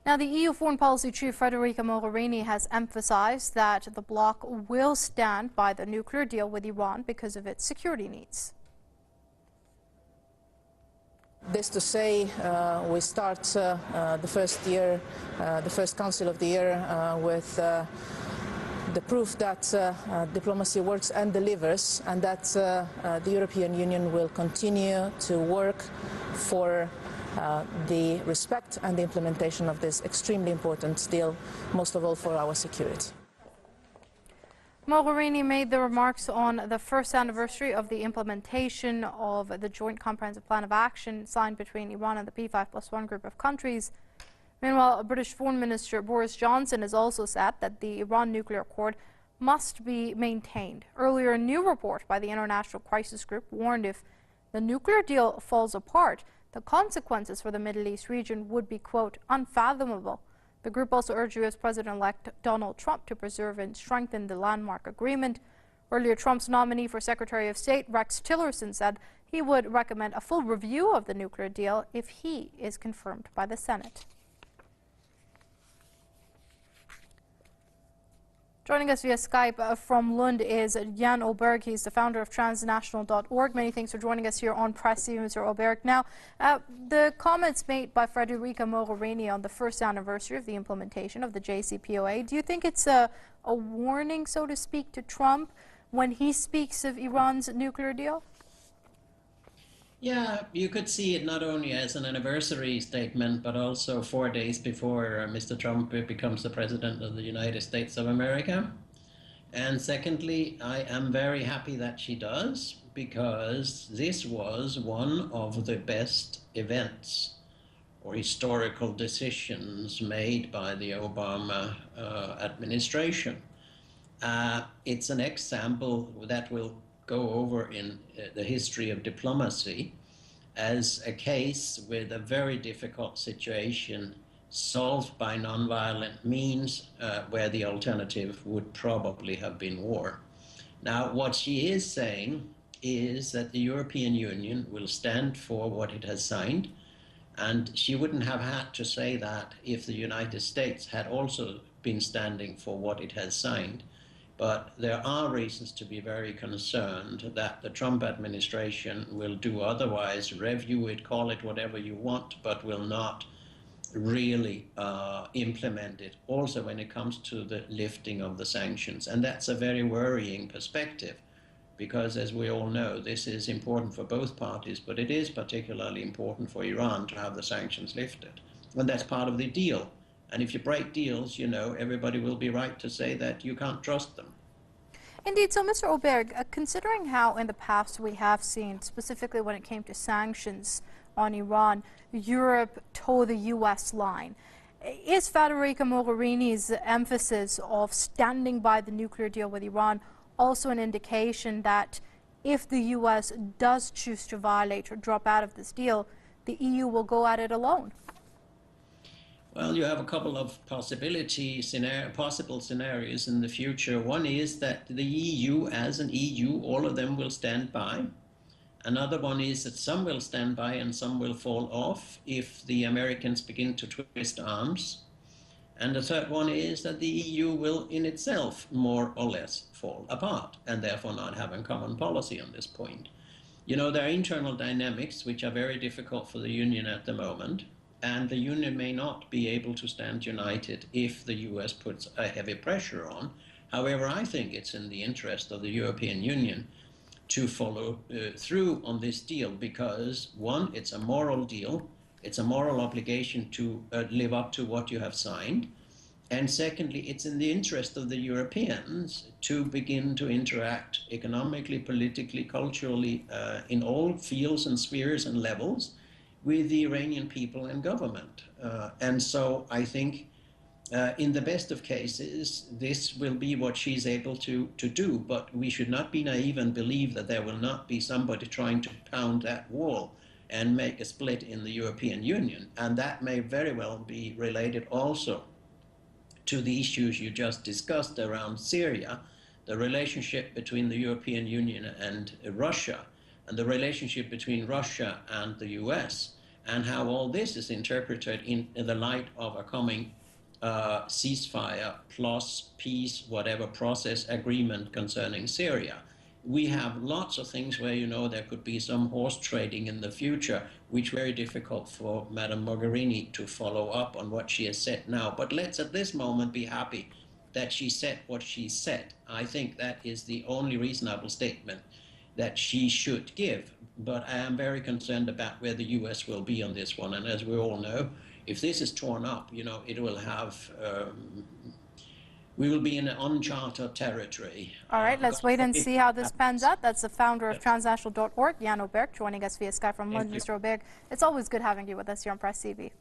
Now, the EU Foreign Policy Chief Federica Mogherini has emphasized that the bloc will stand by the nuclear deal with Iran because of its security needs. This to say, we start the first year, the first Council of the year with the proof that diplomacy works and delivers, and that the European Union will continue to work for the respect and the implementation of this extremely important deal, most of all for our security. Mogherini made the remarks on the first anniversary of the implementation of the Joint Comprehensive Plan of Action signed between Iran and the P5+1 group of countries. Meanwhile, British Foreign Minister Boris Johnson has also said that the Iran nuclear accord must be maintained. Earlier, a new report by the International Crisis Group warned if the nuclear deal falls apart, the consequences for the Middle East region would be, quote, unfathomable. The group also urged U.S. President-elect Donald Trump to preserve and strengthen the landmark agreement. Earlier, Trump's nominee for Secretary of State, Rex Tillerson, said he would recommend a full review of the nuclear deal if he is confirmed by the Senate. Joining us via Skype from Lund is Jan Oberg. He's the founder of transnational.org. Many thanks for joining us here on Pressy, Mr. Oberg. Now, the comments made by Federica Mogherini on the first anniversary of the implementation of the JCPOA, do you think it's a warning, so to speak, to Trump when he speaks of Iran's nuclear deal? Yeah, you could see it not only as an anniversary statement, but also 4 days before Mr. Trump becomes the President of the United States of America. And secondly, I am very happy that she does, because this was one of the best events or historical decisions made by the Obama administration. It's an example that will go over in the history of diplomacy as a case with a very difficult situation solved by nonviolent means, where the alternative would probably have been war. Now, what she is saying is that the European Union will stand for what it has signed, and she wouldn't have had to say that if the United States had also been standing for what it has signed. But there are reasons to be very concerned that the Trump administration will do otherwise, review it, call it whatever you want, but will not really implement it, also when it comes to the lifting of the sanctions. And that's a very worrying perspective, because as we all know, this is important for both parties, but it is particularly important for Iran to have the sanctions lifted. And that's part of the deal. And if you break deals, you know, everybody will be right to say that you can't trust them. Indeed. So, Mr. Oberg, considering how in the past we have seen, specifically when it came to sanctions on Iran, Europe toe the U.S. line, is Federica Mogherini's emphasis of standing by the nuclear deal with Iran also an indication that if the U.S. does choose to violate or drop out of this deal, the EU will go at it alone? Well, you have a couple of possible scenarios in the future. One is that the EU, as an EU, all of them will stand by. Another one is that some will stand by and some will fall off if the Americans begin to twist arms. And the third one is that the EU will in itself more or less fall apart and therefore not have a common policy on this point. You know, there are internal dynamics which are very difficult for the Union at the moment. And the Union may not be able to stand united if the US puts a heavy pressure on. However, I think it's in the interest of the European Union to follow through on this deal because, one, it's a moral deal. It's a moral obligation to live up to what you have signed. And secondly, it's in the interest of the Europeans to begin to interact economically, politically, culturally, in all fields and spheres and levels with the Iranian people and government. And so I think in the best of cases, this will be what she's able to do, but we should not be naive and believe that there will not be somebody trying to pound that wall and make a split in the European Union. And that may very well be related also to the issues you just discussed around Syria, the relationship between the European Union and Russia, and the relationship between Russia and the US. and how all this is interpreted in the light of a coming ceasefire plus peace, whatever process agreement concerning Syria. We have lots of things where, you know, there could be some horse trading in the future, which very difficult for Madame Mogherini to follow up on what she has said now. But let's at this moment be happy that she said what she said. I think that is the only reasonable statement that she should give. But I am very concerned about where the US will be on this one. And as we all know, if this is torn up, you know, it will have, we will be in uncharted territory. All right, let's wait and see how this pans out. That's the founder of transnational.org, Jan Oberg, joining us via Skype from London. Mr. Oberg, it's always good having you with us here on Press TV.